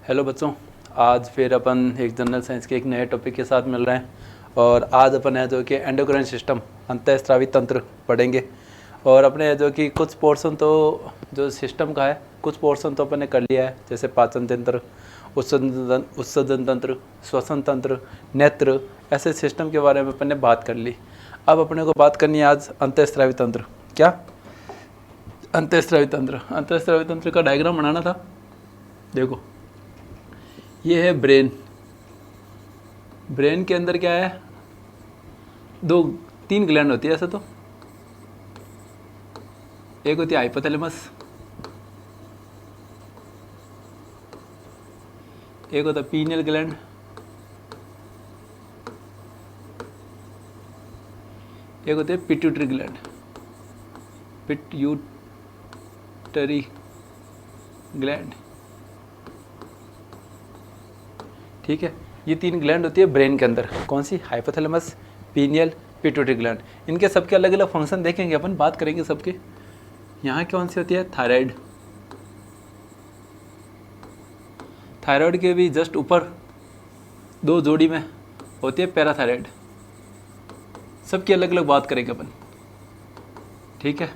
Hello बच्चों, आज फिर अपन एक जनरल साइंस के एक नए टॉपिक के साथ मिल रहे हैं। और आज अपन है जो कि एंडोक्राइन सिस्टम अंतःस्रावी तंत्र पढ़ेंगे। और अपने है जो कि कुछ पोर्शन तो जो सिस्टम का है, कुछ पोर्शन तो अपन ने कर लिया है, जैसे पाचन तंत्र, उत्सर्जन तंत्र, श्वसन तंत्र, नेत्र, ऐसे सिस्टम के बारे में अपन ने बात कर ली। अब अपने को बात करनी है आज अंतःस्रावी तंत्र। क्या अंतःस्रावी तंत्र का डायग्राम बनाना था। देखो, ये है ब्रेन। ब्रेन के अंदर क्या है, तीन ग्लैंड होती है ऐसे तो। एक होती है हाइपोथैलेमस, एक होता है पीनियल ग्लैंड, एक होती है पिट्यूटरी ग्लैंड, पिट्यूटरी ग्लैंड। ठीक है, ये तीन ग्लैंड होती है ब्रेन के अंदर। कौन सी? Hypothalamus, pineal, pituitary gland. इनके सबके अलग अलग फंक्शन देखेंगे अपन, बात करेंगे सबके। यहाँ कौन सी होती है? थायराइड। थायराइड के भी जस्ट ऊपर दो जोड़ी में होती है पैराथायराइड। सबकी अलग अलग बात करेंगे अपन। ठीक है,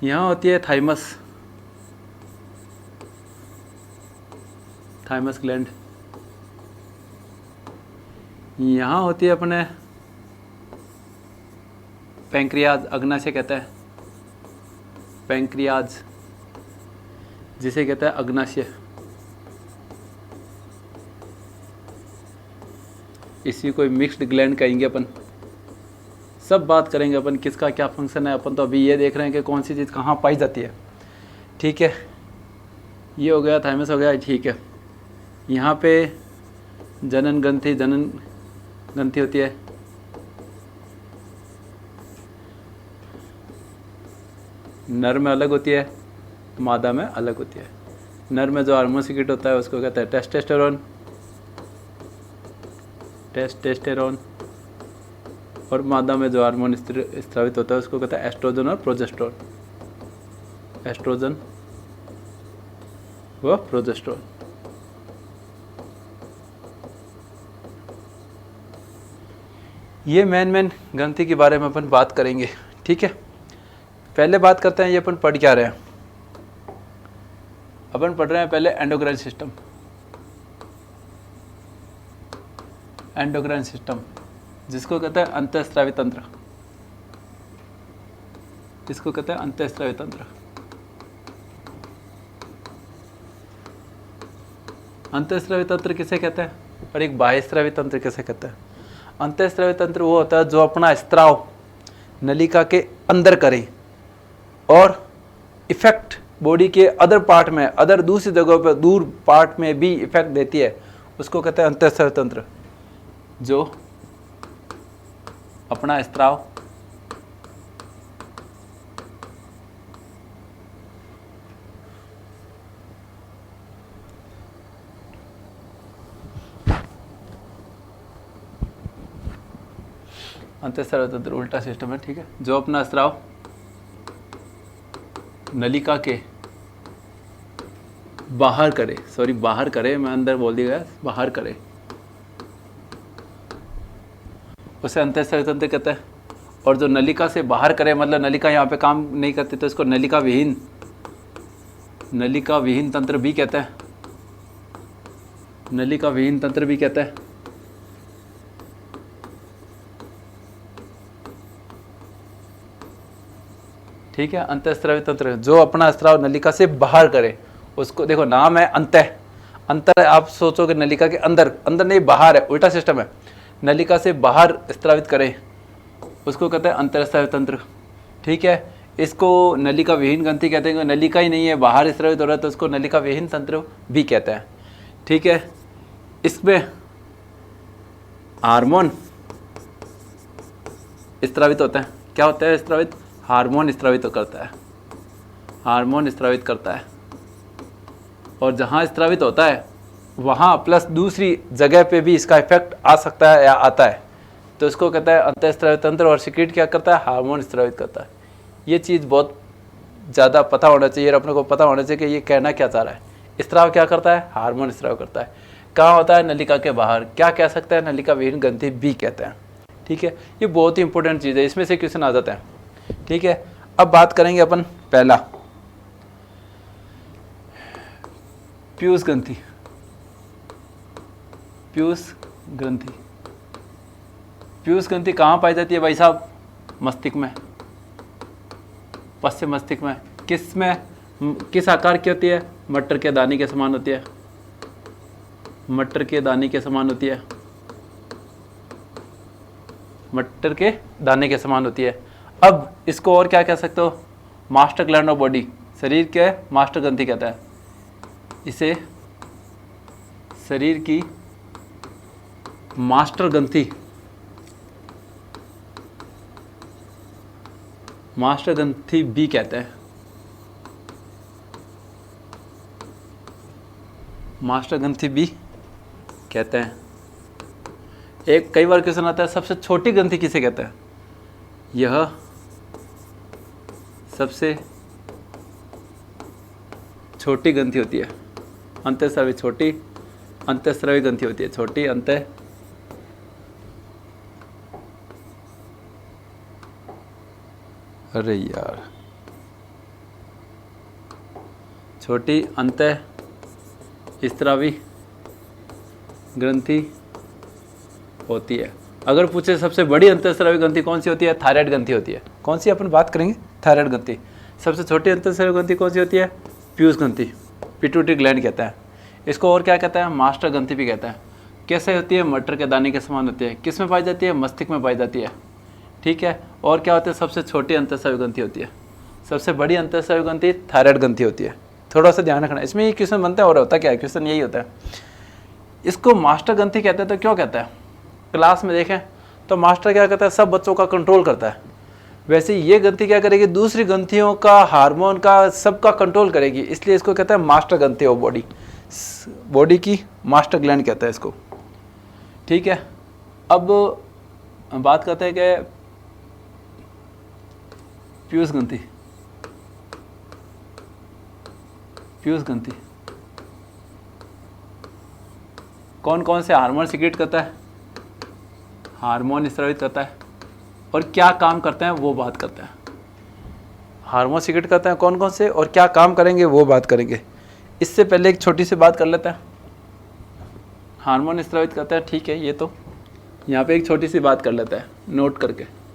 यहाँ होती है थाइमस, थाइमस ग्लैंड। यहाँ होती है अपने पैंक्रियाज, अग्नाशय कहता है, पैंक्रियाज जिसे कहता है अग्नाशय। इसी को मिक्स्ड ग्लैंड कहेंगे अपन। सब बात करेंगे अपन, किसका क्या फंक्शन है। अपन तो अभी ये देख रहे हैं कि कौन सी चीज़ कहाँ पाई जाती है। ठीक है, ये हो गया, थाइमस हो गया। ठीक है, यहाँ पे जनन ग्रंथि होती है। नर में अलग होती है, मादा में अलग होती है। नर में जो हार्मोन सिक्रेट होता है उसको कहते हैं टेस्टेस्टेरोन, और मादा में जो हार्मोन स्रावित होता है उसको कहते हैं एस्ट्रोजन और प्रोजेस्टेरोन। एस्ट्रोजन व प्रोजेस्टेरोन। ये मेन ग्रंथि के बारे में अपन बात करेंगे। ठीक है, पहले बात करते हैं ये अपन पढ़ क्या रहे हैं। अपन पढ़ रहे हैं पहले एंडोक्राइन सिस्टम। एंडोक्राइन सिस्टम जिसको कहते हैं अंतःस्रावी तंत्र, इसको कहते हैं अंतःस्रावी तंत्र। अंतःस्रावी तंत्र किसे कहते हैं और एक बाह्यस्रावी तंत्र किसे कहते हैं? अंतःस्रावी तंत्र वो होता है जो अपना स्त्राव नलिका के अंदर करे और इफेक्ट बॉडी के अदर पार्ट में, अदर दूसरी जगहों पर, दूर पार्ट में भी इफेक्ट देती है, उसको कहते हैं अंतःस्रावी तंत्र। जो अपना स्त्राव अंतःस्रावी तंत्र उल्टा सिस्टम है। ठीक है, जो अपना स्राव नलिका के बाहर करे, बाहर करे, मैं अंदर बोल दिया, बाहर करे, उसे अंतःस्रावी तंत्र कहते हैं। और जो नलिका से बाहर करे, मतलब नलिका यहाँ पे काम नहीं करती, तो इसको नलिका विहीन तंत्र भी कहते हैं। नलिका विहीन तंत्र भी कहते हैं। ठीक है, अंतःस्रावी तंत्र जो अपना स्राव नलिका से बाहर करे, उसको देखो नाम है अंतर। आप सोचोगे नलिका के अंदर, अंदर नहीं बाहर है, उल्टा सिस्टम है। नलिका से बाहर स्रावित करे उसको कहते हैं अंतःस्रावी तंत्र। ठीक है, इसको नलिका विहीन ग्रंथि कहते हैं। नलिका ही नहीं है, बाहर स्रावित हो रहा है, तो उसको नलिका विहीन तंत्र भी कहते हैं। ठीक है, इसमें हार्मोन स्रावित होते हैं। क्या होता है स्रावित? हार्मोन स्रावित करता है, हार्मोन स्रावित करता है। और जहाँ स्रावित होता है वहाँ प्लस दूसरी जगह पे भी इसका इफेक्ट आ सकता है या आता है, तो इसको कहता है अंतःस्रावी तंत्र। और सिक्रेट क्या करता है? हार्मोन स्रावित करता है। ये चीज़ बहुत ज़्यादा पता होना चाहिए और अपने को पता होना चाहिए कि ये कहना क्या चाह रहा है। स्त्राव क्या करता है? हार्मोन स्त्राव करता है। कहाँ होता है? नलिका के बाहर। क्या कह सकते हैं? नलिका विहीन ग्रंथि बी कहते हैं। ठीक है, ये बहुत ही इंपॉर्टेंट चीज़ है, इसमें से क्वेश्चन आ जाता है। ठीक है, अब बात करेंगे अपन पहला, पीयूष ग्रंथि। पीयूष ग्रंथि, पीयूष ग्रंथि कहाँ पाई जाती है भाई साहब? मस्तिष्क में, पश्चिम मस्तिष्क में। किस में, किस आकार की होती है? मटर के दाने के समान होती है। मटर के दाने के समान होती है। मटर के दाने के समान होती है। अब इसको और क्या कह सकते हो? मास्टर ग्लैंड ऑफ बॉडी, शरीर के मास्टर ग्रंथि कहता है इसे, शरीर की मास्टर ग्रंथि, मास्टर ग्रंथि बी कहते हैं। मास्टर ग्रंथि बी कहते हैं। एक कई बार क्वेश्चन आता है, सबसे छोटी ग्रंथि किसे कहते हैं? यह सबसे छोटी ग्रंथि होती है। अंतःस्रावी, छोटी अंतःस्रावी ग्रंथि होती है, छोटी अंतः अरे यार, छोटी अंतःस्रावी ग्रंथि होती है। अगर पूछे सबसे बड़ी अंतःस्रावी ग्रंथि कौन सी होती है? थायराइड ग्रंथि होती है। कौन सी अपन बात करेंगे? थायराइड ग्रंथि। सबसे छोटी अंतःस्रावी ग्रंथि कौन सी होती है? पीयूष ग्रंथि, पिट्यूटरी ग्लैंड कहता है इसको। और क्या कहता है? मास्टर ग्रंथि भी कहता है। कैसे होती है? मटर के दाने के समान होती है। किस में पाई जाती है? मस्तिष्क में पाई जाती है। ठीक है, और क्या होता है? सबसे छोटी अंतःस्रावी ग्रंथि होती है। सबसे बड़ी अंतःस्रावी ग्रंथि थायराइड ग्रंथि होती है। थोड़ा सा ध्यान रखना, इसमें ये क्वेश्चन बनता है और होता क्या है? क्वेश्चन यही होता है। इसको मास्टर ग्रंथि कहते हैं, तो क्यों कहता है? क्लास में देखें तो मास्टर क्या करता है? सब बच्चों का कंट्रोल करता है। वैसे ये ग्रंथि क्या करेगी? दूसरी ग्रंथियों का, हार्मोन का, सबका कंट्रोल करेगी, इसलिए इसको कहता है मास्टर ग्रंथि ऑफ बॉडी। बॉडी की मास्टर ग्लैंड कहता है इसको। ठीक है, अब बात करते हैं कि पीयूष ग्रंथि। पीयूष ग्रंथि कौन कौन से हार्मोन सीक्रेट करता है? हार्मोन स्रावित करता है। और क्या काम करते हैं वो बात करते हैं। हार्मोन सीक्रेट करते हैं कौन कौन से, और क्या काम करेंगे वो बात करेंगे। इससे पहले एक छोटी सी बात कर लेते हैं। हार्मोन स्रावित करता है, ठीक है, ये तो यहाँ पे एक छोटी सी बात कर लेता है नोट करके।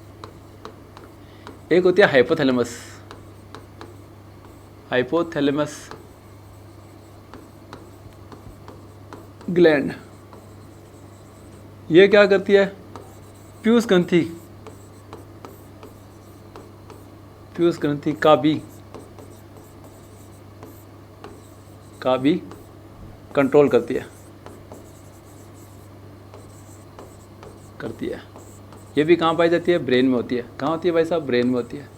एक होती है हाइपोथैलेमस। हाइपोथैलेमस ग्लैंड, ये क्या करती है? पीयूष ग्रंथि, पीयूष ग्रंथि का भी कंट्रोल करती है। ये भी कहाँ पाई जाती है? ब्रेन में होती है। कहाँ होती है भाई साहब? ब्रेन में होती है।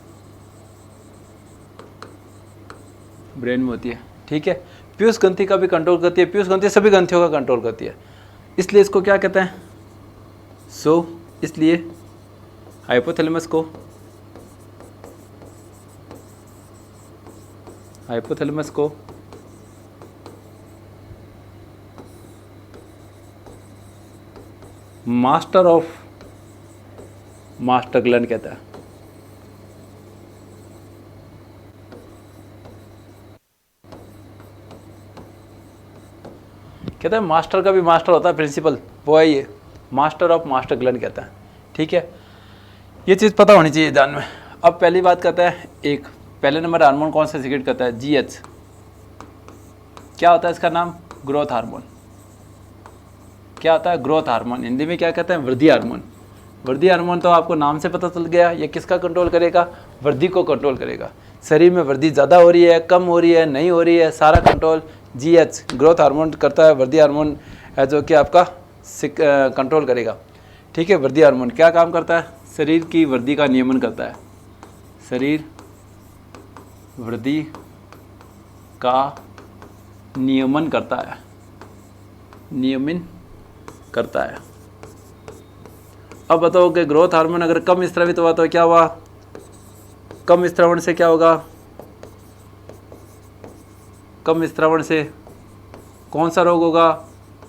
ब्रेन में होती है। ठीक है, पीयूष ग्रंथि का भी कंट्रोल करती है। पीयूष ग्रंथि सभी ग्रंथियों का कंट्रोल करती है, इसलिए इसको क्या कहते हैं? इसलिए हाइपोथैलेमस को मास्टर ऑफ मास्टर ग्लैंड कहता है। कहता है मास्टर का भी मास्टर होता है, प्रिंसिपल, वो है ये मास्टर ऑफ मास्टर ग्लैंड कहता है। ठीक है, ये चीज़ पता होनी चाहिए ध्यान में। अब पहली बात करता है, एक पहले नंबर हार्मोन कौन सा सीक्रेट करता है? जीएच। क्या होता है इसका नाम? Growth hormone. क्या होता है? Growth hormone. हिंदी में क्या कहते हैं? वृद्धि हार्मोन। वृद्धि हार्मोन तो आपको नाम से पता चल गया, ये किसका कंट्रोल करेगा? वृद्धि को कंट्रोल करेगा। शरीर में वृद्धि ज़्यादा हो रही है, कम हो रही है, नहीं हो रही है, सारा कंट्रोल जीएच ग्रोथ हार्मोन करता है। वृद्धि हार्मोन है जो कि आपका कंट्रोल करेगा। ठीक है, वृद्धि हार्मोन क्या काम करता है? शरीर की वृद्धि का नियमन करता है। शरीर वृद्धि का नियमन करता है, नियमन करता है। अब बताओ कि ग्रोथ हार्मोन अगर कम स्रावित हुआ तो क्या हुआ? कम स्रावण से क्या होगा? कम स्रावण से कौन सा रोग होगा?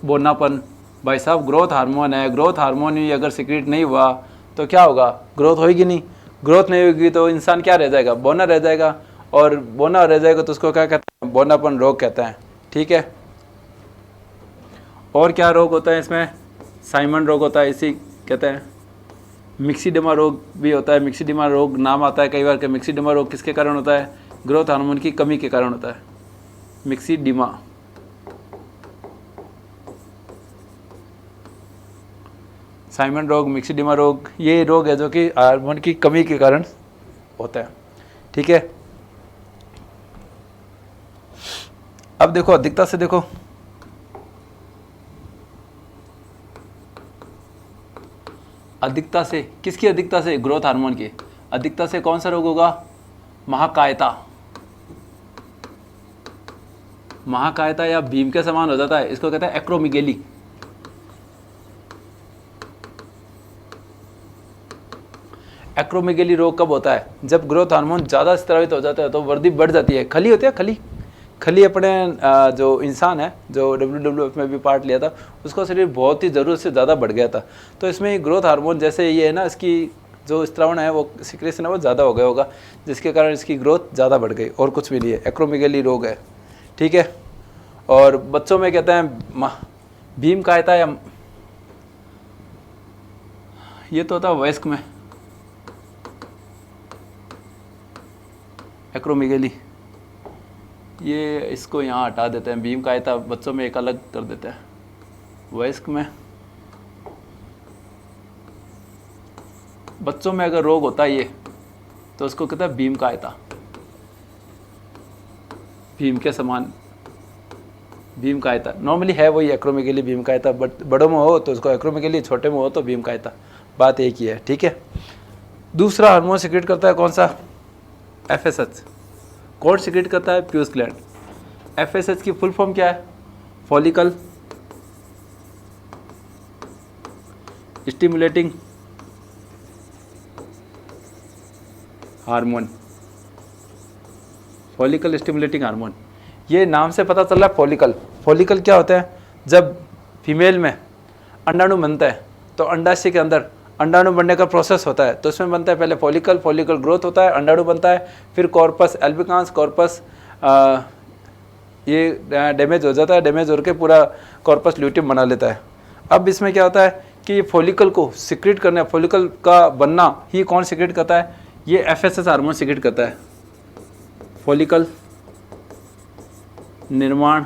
बोनापन। भाई साहब ग्रोथ हार्मोन है, ग्रोथ हार्मोन ही अगर सीक्रेट नहीं हुआ तो क्या होगा? ग्रोथ होगी नहीं। ग्रोथ नहीं होगी तो इंसान क्या रह जाएगा? बोना रह जाएगा, और बोना रह जाएगा तो उसको क्या कहते हैं? बोनापन रोग कहते हैं। ठीक है। और क्या रोग होता है इसमें? साइमन रोग होता है, इसी कहते हैं। मिक्सीडिमा रोग भी होता है। मिक्सीडिमा रोग नाम आता है कई बार कि मिक्सीडिमा रोग किसके कारण होता है? ग्रोथ हार्मोन की कमी के कारण होता है। मिक्सीडिमा, साइमन रोग, मिक्सीडिमा रोग, ये रोग है जो कि हार्मोन की कमी के कारण होता है। ठीक है। अब देखो अधिकता से, देखो अधिकता से, किसकी अधिकता से? ग्रोथ हार्मोन की अधिकता से कौन सा रोग होगा? महाकायता। महाकायता या भीम के समान हो जाता है, इसको कहते हैं एक्रोमिगेली। एक्रोमेगेली रोग कब होता है? जब ग्रोथ हार्मोन ज़्यादा स्रावित हो जाता है तो वर्दी बढ़ जाती है। खली होती है, खली। खली अपने जो इंसान है, जो WWF में भी पार्ट लिया था, उसका शरीर बहुत ही ज़रूरत से ज़्यादा बढ़ गया था। तो इसमें ग्रोथ हार्मोन जैसे ये है ना, इसकी जो स्त्रावण है वो सिक्रेशन है वो ज़्यादा हो गया होगा, जिसके कारण इसकी ग्रोथ ज़्यादा बढ़ गई, और कुछ भी नहीं है। एक्रोमेगेली रोग है। ठीक है। और बच्चों में कहते हैं भीम कायता, या ये तो होता है वयस्क में एक्रोमेगेली। ये इसको यहाँ हटा देते हैं। भीम कायता बच्चों में एक अलग कर देते हैं। वयस्क में, बच्चों में अगर रोग होता है ये, तो उसको कहते हैं भीम कायता। भीम के समान भीम कायता। नॉर्मली है वही एक्रोमेगेली, भीम कायता, बट बड़ों में हो तो उसको एक्रोमेगेली, छोटे में हो तो भीम कायता। बात एक ही है। ठीक है। दूसरा हार्मोन सिक्रेट करता है कौन सा? FSH। कौन सिक्रेट करता है? प्यूस ग्लैंड। FSH की फुल फॉर्म क्या है? Follicle stimulating hormone. Follicle stimulating hormone, ये नाम से पता चल रहा है। फॉलिकल, फॉलिकल क्या होता है? जब फीमेल में अंडाणु बनता है तो अंडाशय के अंदर अंडाणु बनने का प्रोसेस होता है, तो इसमें बनता है पहले फॉलिकल, फॉलिकल ग्रोथ होता है, अंडाणु बनता है, फिर कॉर्पस एल्बिकांस, कॉर्पस ये डैमेज हो जाता है, डैमेज होकर पूरा कॉर्पस ल्यूटियम बना लेता है। अब इसमें क्या होता है कि ये फॉलिकल को सिक्रेट करना, फॉलिकल का बनना ही कौन सिक्रेट करता है? ये FSH हार्मोन सिक्रेट करता है। फॉलिकल निर्माण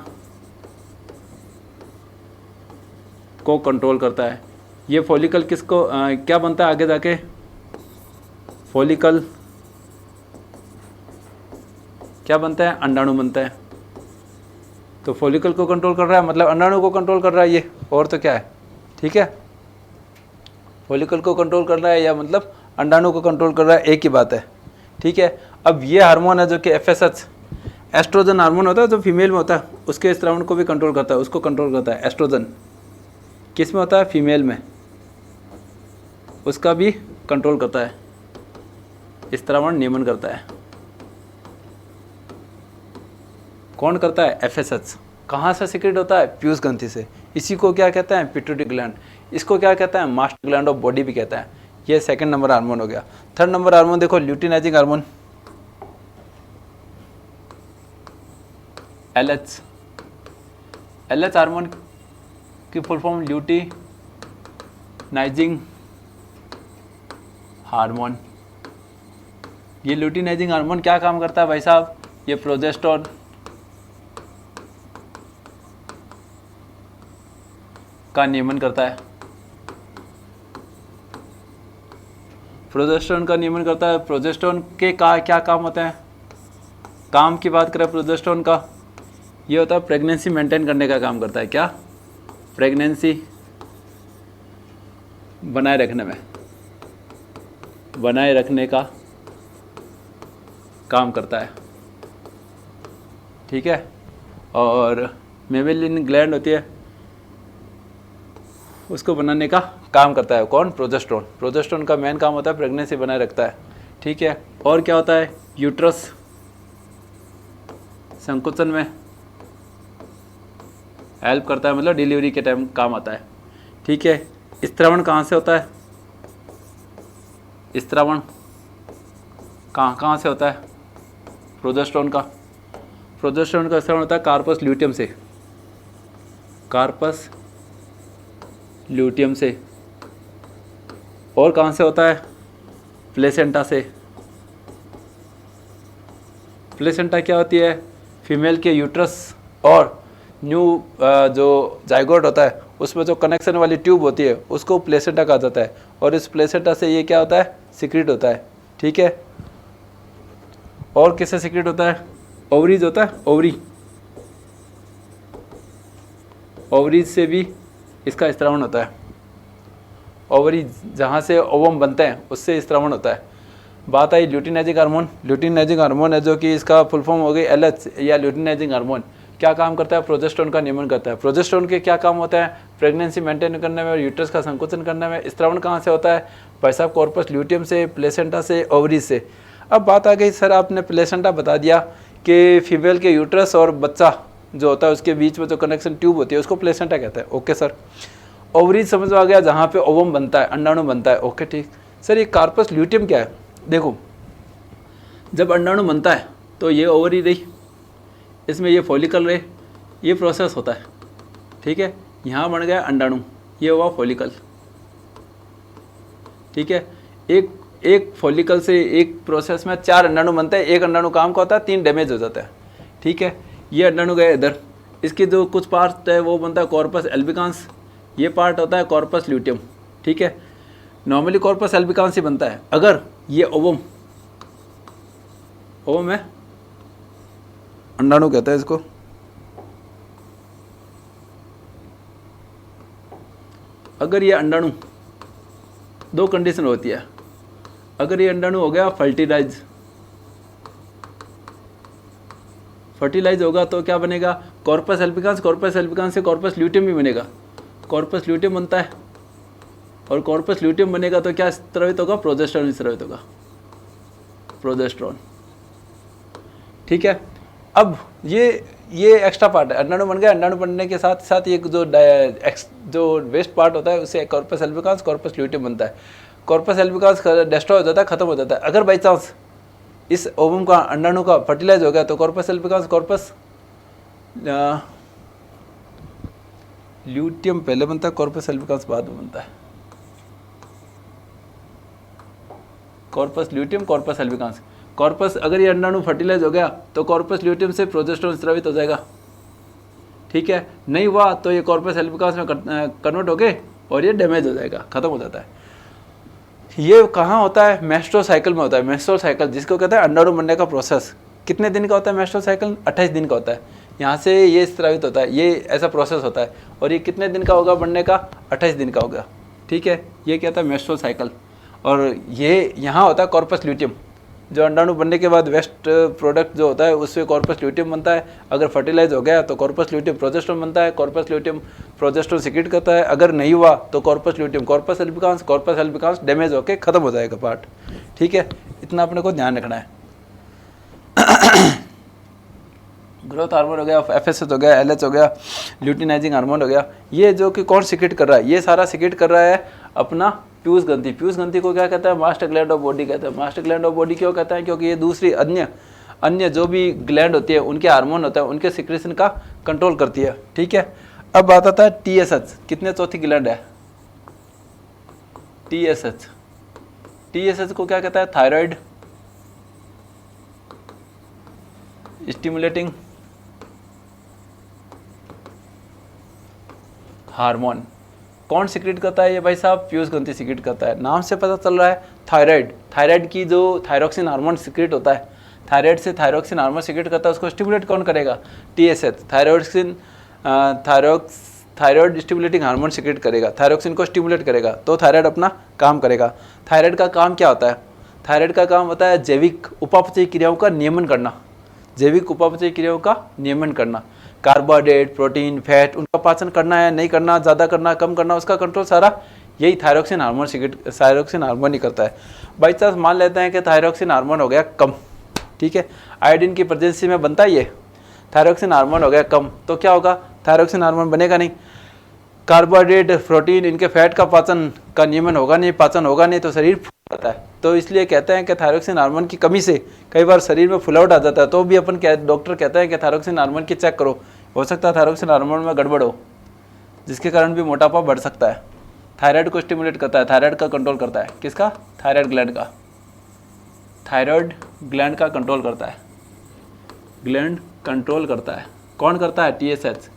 को कंट्रोल करता है। ये फॉलिकल किसको क्या बनता है आगे जाके? फॉलिकल क्या बनता है? अंडाणु बनता है। तो फॉलिकल को कंट्रोल कर रहा है, मतलब अंडाणु को कंट्रोल कर रहा है ये, और तो क्या है? ठीक है। फॉलिकल को कंट्रोल कर रहा है या मतलब अंडाणु को कंट्रोल कर रहा है, एक ही बात है। ठीक है। अब ये हार्मोन है जो कि FSH, एस्ट्रोजन हार्मोन होता है जो फीमेल में होता है, उसके स्त्रावण को भी कंट्रोल करता है, उसको कंट्रोल करता है। एस्ट्रोजन किस में होता है? फीमेल में, उसका भी कंट्रोल करता है, स्त्रावण नियमन करता है। कौन करता है? FSH। कहाँ से सिक्रेट होता है? पीयूष ग्रंथि से। इसी को क्या कहते हैं? Pituitary gland. इसको क्या कहता है? मास्टर ग्लैंड ऑफ बॉडी भी कहता है। ये सेकंड नंबर हार्मोन हो गया। थर्ड नंबर हार्मोन देखो, luteinizing hormone, LH। LH hormone की फुल फॉर्म ल्यूटिनाइजिंग हार्मोन। ये ल्यूटिनाइजिंग हार्मोन क्या काम करता है भाई साहब? ये प्रोजेस्टेरोन का नियमन करता है। प्रोजेस्टेरोन का नियमन करता है। प्रोजेस्टेरोन के क्या काम होते हैं? काम की बात करें प्रोजेस्टेरोन का, ये होता है प्रेगनेंसी मेंटेन करने का काम करता है। क्या? प्रेगनेंसी बनाए रखने में, बनाए रखने का काम करता है। ठीक है। और मेमेलिन ग्लैंड होती है, उसको बनाने का काम करता है कौन? प्रोजेस्टेरोन। प्रोजेस्टेरोन का मेन काम होता है प्रेगनेंसी बनाए रखता है। ठीक है। और क्या होता है? यूट्रस संकुचन में हेल्प करता है, मतलब डिलीवरी के टाइम काम आता है। ठीक है, स्त्रावण कहाँ से होता है? स्त्रावण कहाँ से होता है? प्रोजेस्टेरोन का स्त्रावण होता है कार्पस ल्यूटियम से, कार्पस ल्यूटियम से। और कहाँ से होता है? प्लेसेंटा से। प्लेसेंटा क्या होती है? फीमेल के यूट्रस और न्यू जो जाइगोट होता है उसमें जो कनेक्शन वाली ट्यूब होती है उसको प्लेसेंटा कहा जाता है। और इस प्लेसेंटा से ये क्या होता है? सिक्रीट होता है। ठीक है, और किससे सिक्रीट होता है? ओवरीज होता है, ओवरीज से भी इसका स्त्रावण होता है। ओवरीज जहाँ से ओवम बनते हैं उससे स्त्रावण होता है। बात आई ल्यूटिनाइजिंग हार्मोन। ल्यूटिनाइजिंग हार्मोन है जो कि इसका फुल फॉर्म हो गई LH या ल्यूटिनाइजिंग हार्मोन। क्या काम करता है? प्रोजेस्टेरोन का नियमन करता है। प्रोजेस्टेरोन के क्या काम होता है? प्रेगनेंसी मेंटेन करने में और यूट्रस का संकुचन करने में। स्त्रावण कहाँ से होता है? भाई साहब कॉर्पस ल्यूटियम से, प्लेसेंटा से, ओवरीज से। अब बात आ गई सर आपने प्लेसेंटा बता दिया कि फीमेल के यूट्रस और बच्चा जो होता है उसके बीच में जो कनेक्शन ट्यूब होती है उसको प्लेसेंटा कहते हैं। Okay sir. ओवरीज समझ में आ गया, जहाँ पे ओवम बनता है, अंडाणु बनता है। ओके ठीक। सर ये कार्पस ल्यूटियम क्या है? देखो, जब अंडाणु बनता है तो ये ओवरी रही, इसमें ये फॉलिकल रहे, ये प्रोसेस होता है। ठीक है, यहाँ बन गया अंडाणु, ये हुआ फॉलिकल। ठीक है, एक फॉलिकल से एक प्रोसेस में 4 अंडाणु बनते हैं। एक अंडाणु काम का होता है, 3 डैमेज हो जाता है। ठीक है, ये अंडाणु गए इधर, इसके जो कुछ पार्ट है वो बनता है कॉर्पस एल्बिकांस, ये पार्ट होता है कॉर्पस ल्यूटियम। ठीक है, नॉर्मली कॉर्पस एल्बिकांस ही बनता है। अगर ये ओवम है, अंडाणु कहते हैं इसको। अगर ये अंडाणु, 2 कंडीशन होती है। अगर ये अंडाणु हो गया फर्टिलाइज होगा तो क्या बनेगा? Corpus albicans. कॉर्पस एल्बिकांस से कॉर्पस ल्यूटियम भी बनेगा। कॉर्पस ल्यूटियम बनता है, और कॉर्पस ल्यूटियम बनेगा तो क्या स्रावित होगा? प्रोजेस्टेरोन स्रावित होगा, प्रोजेस्टेरोन। ठीक है, अब ये एक्स्ट्रा पार्ट है। अंडाणु बन गया, अंडाणु बनने के साथ साथ ये जो वेस्ट पार्ट होता है उससे कॉर्पस एल्बिकांस, कॉर्पस ल्यूटियम बनता है। कॉर्पस एल्बिकांस डिस्ट्रॉय हो जाता है, खत्म हो जाता है। अगर बाई चांस इस ओवम का, अंडाणु का फर्टिलाइज हो गया तो कॉर्पस एल्बिकांस, कॉर्पस ल्यूटियम पहले बनता है, कॉर्पस एल्बिकांस बाद में बनता है। Corpus luteum, corpus albicans. Corpus, अगर ये अंडाणु फर्टिलाइज हो गया तो कॉर्पस ल्यूटियम से प्रोजेस्टेरोन स्रावित हो जाएगा। ठीक है, नहीं हुआ तो ये कॉर्पस एल्बिकांस में कन्वर्ट हो गए और ये डैमेज हो जाएगा, खत्म हो जाता है। ये कहाँ होता है? मेस्ट्रुअल साइकिल में होता है। मेस्ट्रुअल साइकिल जिसको कहते हैं अंडाणु बनने का प्रोसेस। कितने दिन का होता है मेस्ट्रुअल साइकिल? 28 दिन का होता है। यहाँ से ये स्रावित होता है, ये ऐसा प्रोसेस होता है। और ये कितने दिन का होगा बनने का? 28 दिन का होगा। ठीक है, ये क्या था? Menstrual cycle. और ये यहाँ होता है कॉर्पस ल्यूटियम, जो अंडाणु बनने के बाद वेस्ट प्रोडक्ट जो होता है उससे कॉर्पस ल्यूटियम बनता है। अगर फर्टिलाइज हो गया तो कॉर्पस ल्यूटियम प्रोजेस्टेरोन बनता है। कॉर्पस ल्यूटियम प्रोजेस्टेरोन सिक्रीट करता है। अगर नहीं हुआ तो कॉर्पस ल्यूटियम, कॉर्पस एल्बिकांस डैमेज होकर खत्म हो जाएगा पार्ट। ठीक है, इतना अपने को ध्यान रखना है। ग्रोथ हार्मोन हो गया, FSH हो गया, LH हो गया, ल्यूटिनाइजिंग हार्मोन हो गया। ये जो कि कौन सिक्रीट कर रहा है? ये सारा सिक्रीट कर रहा है अपना पीयूष ग्रंथि। पीयूष ग्रंथि को क्या कहता है? मास्टर ग्लैंड ऑफ बॉडी कहते हैं। मास्टर ग्लैंड ऑफ बॉडी क्यों कहता है? क्योंकि ये दूसरी अन्य जो भी ग्लैंड होती है उनके हार्मोन होता है, उनके सिक्रेशन का कंट्रोल करती है। ठीक है, अब बात आता है TSH। कितने चौथी ग्लैंड है? TSH को क्या कहता है? Thyroid stimulating hormone. कौन सिक्रेट करता है ये भाई साहब? पीयूष ग्रंथि सिक्रेट करता है। नाम से पता चल रहा है थायराइड की जो थायरोक्सिन हार्मोन सिक्रेट होता है, थायराइड से थायरोक्सिन हार्मोन सिक्रेट करता है, उसको स्टिमुलेट कौन करेगा? TSH, thyroid stimulating hormone secrete करेगा, थायरोक्सिन को स्टिमुलेट करेगा तो थायराइड अपना काम करेगा। थायराइड का काम क्या होता है? थायराइड का काम होता है जैविक उपापचयी क्रियाओं का नियमन करना। जैविक उपापचयी क्रियाओं का नियमन करना, कार्बोहाइड्रेट, प्रोटीन, फैट, उनका पाचन करना है नहीं करना, ज़्यादा करना कम करना, उसका कंट्रोल सारा यही थायरोक्सिन हार्मोन ही करता है। बाई चांस मान लेते हैं कि थायरोक्सिन हार्मोन हो गया कम, ठीक है, आयोडीन की प्रेजेंसी में बनता है ये, थायरोक्सिन हार्मोन हो गया कम, तो क्या होगा? थायरोक्सिन हार्मोन बनेगा नहीं। कार्बोहाइड्रेट, प्रोटीन, इनके फैट का पाचन का नियमन होगा नहीं, पाचन होगा नहीं तो शरीर फूल जाता है। तो इसलिए कहते हैं कि थायरोक्सिन हार्मोन की कमी से कई बार शरीर में फुलावट आ जाता है। तो भी अपन डॉक्टर कहते हैं कि थायरोक्सिन हार्मोन की चेक करो, हो सकता है थायरोक्सिन हार्मोन में गड़बड़ हो, जिसके कारण भी मोटापा बढ़ सकता है। थायराइड को स्टिमुलेट करता है, थायराइड का कंट्रोल करता है। किसका? थायराइड ग्लैंड का। थायराइड ग्लैंड का कंट्रोल करता है, ग्लैंड कंट्रोल करता है। कौन करता है? TSH।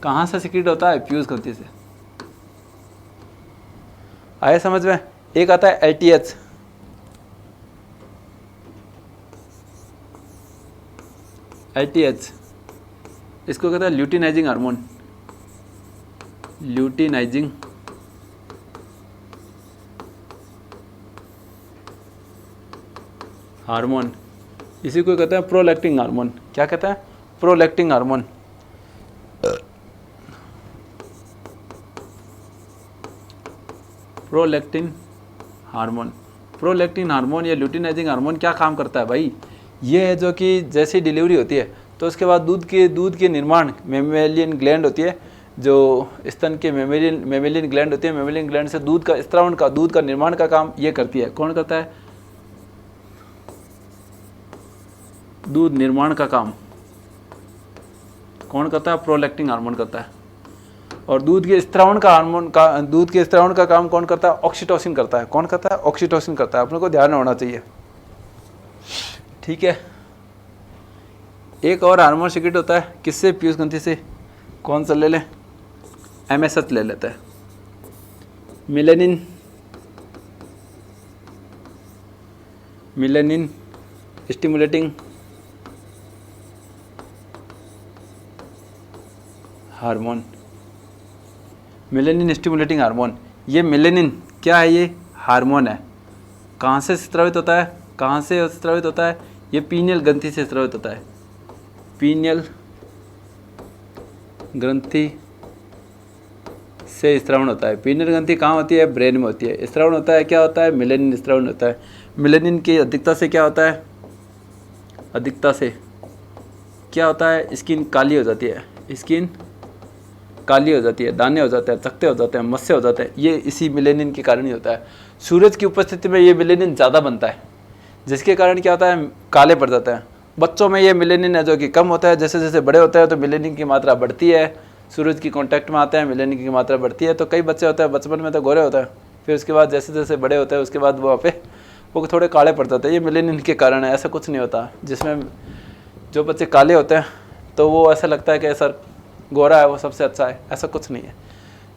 कहाँ से सिक्रीट होता है? फ्यूज ग्रंथि से। आए समझ में? एक आता है LTH, LTH इसको कहता है ल्यूटिनाइजिंग हार्मोन, ल्यूटिनाइजिंग हार्मोन। इसी को कहते हैं प्रोलैक्टिन हार्मोन। क्या कहता है? Prolactin hormone. Prolactin hormone, prolactin hormone या ल्यूटिनाइजिंग हार्मोन क्या काम करता है भाई? ये है जो कि जैसी डिलीवरी होती है तो उसके बाद दूध के निर्माण, मेमेलियन ग्लैंड होती है, जो स्तन के मेमेलियन ग्लैंड होती है, मेमेलियन ग्लैंड से दूध का स्त्रावण का, दूध का निर्माण का काम ये करती है। कौन करता है? दूध निर्माण का काम कौन करता है? प्रोलैक्टिन हार्मोन करता है। और दूध के स्त्रावण का काम कौन करता है? ऑक्सीटोसिन करता है। कौन करता है? ऑक्सीटोसिन करता है। अपने को ध्यान होना चाहिए, ठीक है। एक और हार्मोन सिक्रेट होता है, किससे? पीयूष ग्रंथि से। कौन सा ले लें? MSH ले लेते हैं, melanin stimulating hormone, melanin stimulating hormone. ये मेलेनिन क्या है? ये हार्मोन है। कहाँ से स्रावित होता है? कहाँ से स्रावित होता है? ये पीनियल ग्रंथि से स्रावित होता है, पीनियल ग्रंथि से स्रावण होता है। पीनियल ग्रंथि कहाँ होती है? ब्रेन में होती है। स्रावण होता है, क्या होता है? मेलेनिन स्रावण होता है। मेलेनिन की अधिकता से क्या होता है? अधिकता से क्या होता है? स्किन काली हो जाती है, स्किन काली हो जाती है, दाने हो जाते हैं, चकते हो जाते हैं, मस्से हो जाते हैं। ये इसी मेलेनिन के कारण ही होता है। सूरज की उपस्थिति में ये मेलेनिन ज़्यादा बनता है, जिसके कारण क्या होता है? काले पड़ जाते हैं। बच्चों में ये मेलेनिन है जो कि कम होता है। जैसे जैसे बड़े होते हैं तो मेलेनिन की मात्रा बढ़ती है, सूरज की कांटेक्ट में आते हैं, मेलेनिन की मात्रा बढ़ती है। तो कई बच्चे होते हैं बचपन में तो गोरे होते हैं, फिर उसके बाद जैसे जैसे बड़े होते हैं उसके बाद वहाँ पे वो थोड़े काले पड़ जाते हैं। ये मेलेनिन के कारण है, ऐसा कुछ नहीं होता। जिसमें जो बच्चे काले होते हैं तो वो ऐसा लगता है कि सर गोरा है वो सबसे अच्छा है, ऐसा कुछ नहीं है।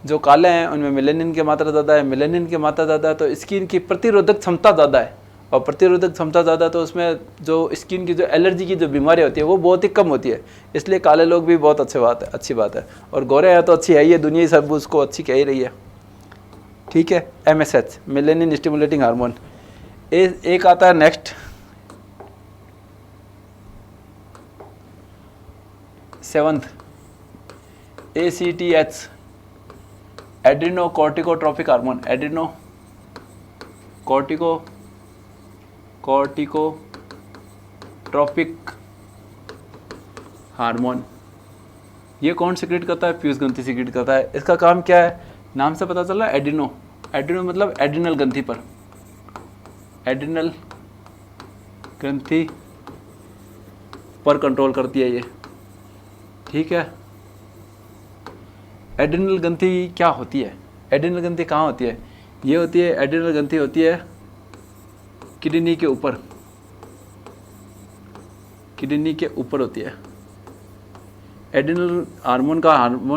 जो काले हैं उनमें मेलेनिन की मात्रा ज़्यादा है, मेलेनिन की मात्रा ज़्यादा है तो स्किन की प्रतिरोधक क्षमता ज़्यादा है, और प्रतिरोधक क्षमता ज़्यादा है तो उसमें जो स्किन की जो एलर्जी की जो बीमारी होती है वो बहुत ही कम होती है। इसलिए काले लोग भी बहुत अच्छी बात है। और गोरे हैं तो अच्छी है, ये दुनिया सब उसको अच्छी कह ही रही है, ठीक है। MSH melanin stimulating hormone. एक आता है next 7th ACTH adreno corticotropic hormone, adreno corticotropic hormone. ये कौन सिक्रेट करता है? पीयूष ग्रंथि सिक्रेट करता है। इसका काम क्या है? नाम से पता चला, एड्रीनो। एड्रीनो मतलब एड्रीनल ग्रंथि पर, एड्रीनल ग्रंथि पर कंट्रोल करती है ये, ठीक है। एड्रीनल ग्रंथि क्या होती है? एड्रीनल ग्रंथि कहाँ होती है? ये होती है, एड्रीनल ग्रंथि होती है किडनी के ऊपर, किडनी के ऊपर होती है। एड्रीनल हार्मोन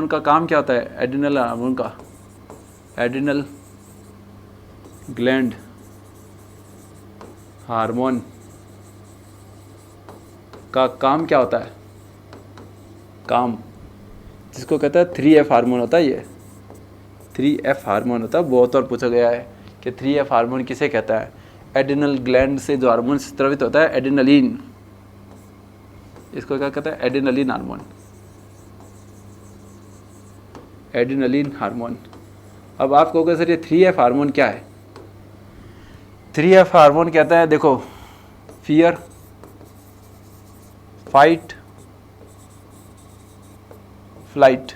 का काम क्या होता है? एड्रीनल हार्मोन का, एड्रीनल ग्लैंड हार्मोन का काम क्या होता है? काम जिसको कहता है 3F हार्मोन होता है। ये 3F हार्मोन होता है। बहुत और पूछा गया है कि 3F हार्मोन किसे कहता है? एड्रीनल ग्लैंड से जो हार्मोन स्रावित होता है एड्रीनलिन, इसको क्या कहता है? Adrenaline hormone, adrenaline hormone. अब आप कहोगे सर ये 3F हार्मोन क्या है? 3F हार्मोन कहता है, देखो, फियर, फाइट, फ्लाइट।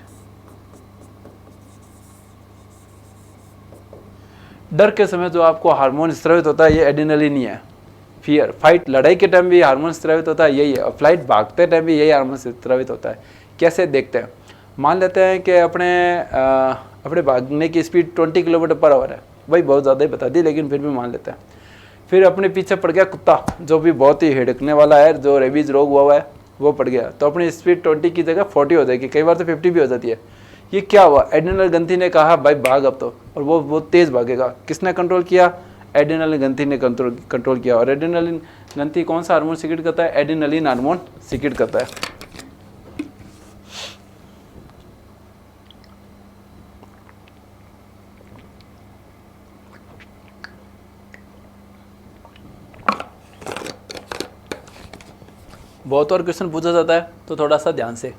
डर के समय जो आपको हार्मोन स्रावित होता है ये एड्रेनलिन ही है। फियर, फाइट, लड़ाई के टाइम भी हार्मोन स्रावित होता है यही है, और फ्लाइट, भागते टाइम भी यही हार्मोन स्रावित होता है। कैसे देखते हैं, मान लेते हैं कि अपने भागने की स्पीड 20 किलोमीटर/आवर है, भाई बहुत ज़्यादा ही बता दी लेकिन फिर भी मान लेते हैं। फिर अपने पीछे पड़ गया कुत्ता जो भी बहुत ही हिड़कने वाला है, जो रेबीज रोग हुआ है वो पड़ गया, तो अपनी स्पीड 20 की जगह 40 हो जाएगी, कई बार तो 50 भी हो जाती है। ये क्या हुआ, एड्रेनल ग्रंथि ने कहा भाई भाग अब तो, और वो बहुत तेज़ भागेगा। किसने कंट्रोल किया, एड्रेनल ग्रंथि ने कंट्रोल किया। और एड्रेनलिन ग्रंथि कौन सा हार्मोन सीक्रेट करता है, एड्रेनलिन हार्मोन सीक्रेट करता है। बहुत और क्वेश्चन पूछा जाता है तो थोड़ा सा ध्यान से।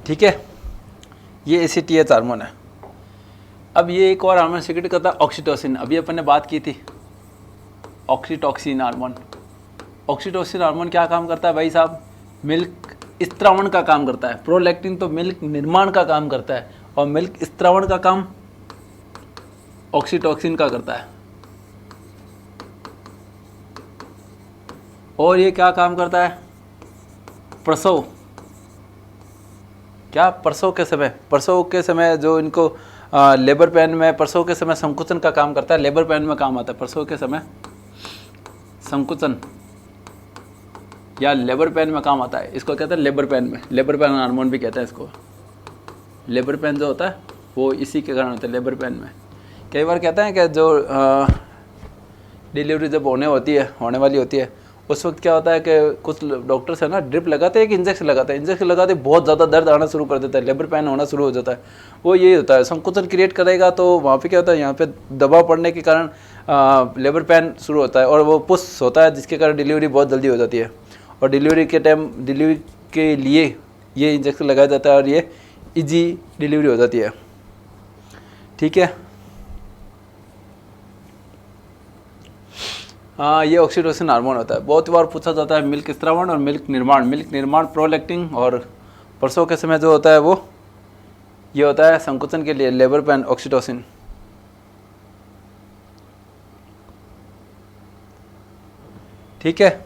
ठीक है, ये ACTH हार्मोन है। अब ये एक और हार्मोन सीक्रेट करता है ऑक्सीटोसिन, अभी अपन ने बात की थी ऑक्सीटोसिन हार्मोन। ऑक्सीटोसिन हार्मोन क्या काम करता है भाई साहब, मिल्क स्त्रावण का काम करता है। प्रोलैक्टिन तो मिल्क निर्माण का काम करता है, और मिल्क स्त्रावण का काम ऑक्सीटोसिन का करता है। और ये क्या काम करता है, प्रसव, क्या प्रसव के समय जो इनको लेबर पेन में प्रसव के समय संकुचन का काम करता है, लेबर पेन में काम आता है प्रसव के समय संकुचन, या लेबर पेन में काम आता है, इसको कहते हैं लेबर पेन में, लेबर पेन हार्मोन भी कहते हैं इसको। लेबर पेन जो होता है वो इसी के कारण होता है, लेबर पेन में। कई बार कहते हैं कि जो डिलीवरी जब होने वाली होती है उस वक्त क्या होता है कि कुछ डॉक्टर्स है ना ड्रिप लगाते हैं, एक इंजेक्शन लगाते बहुत ज़्यादा दर्द आना शुरू कर देता है, लेबर पेन होना शुरू हो जाता है। वो यही होता है, संकुचन क्रिएट करेगा तो वहाँ पे क्या होता है, यहाँ पे दबाव पड़ने के कारण लेबर पेन शुरू होता है, और वो पुश होता है जिसके कारण डिलीवरी बहुत जल्दी हो जाती है। और डिलीवरी के लिए ये इंजेक्शन लगाया जाता है और ये ईजी डिलीवरी हो जाती है। ठीक है, हाँ, ये ऑक्सीटोसिन हार्मोन होता है। बहुत बार पूछा जाता है मिल्क स्त्रावण और मिल्क निर्माण प्रोलैक्टिन, और प्रसव के समय जो होता है वो ये होता है संकुचन के लिए लेबर पेन ऑक्सीटोसिन। ठीक है,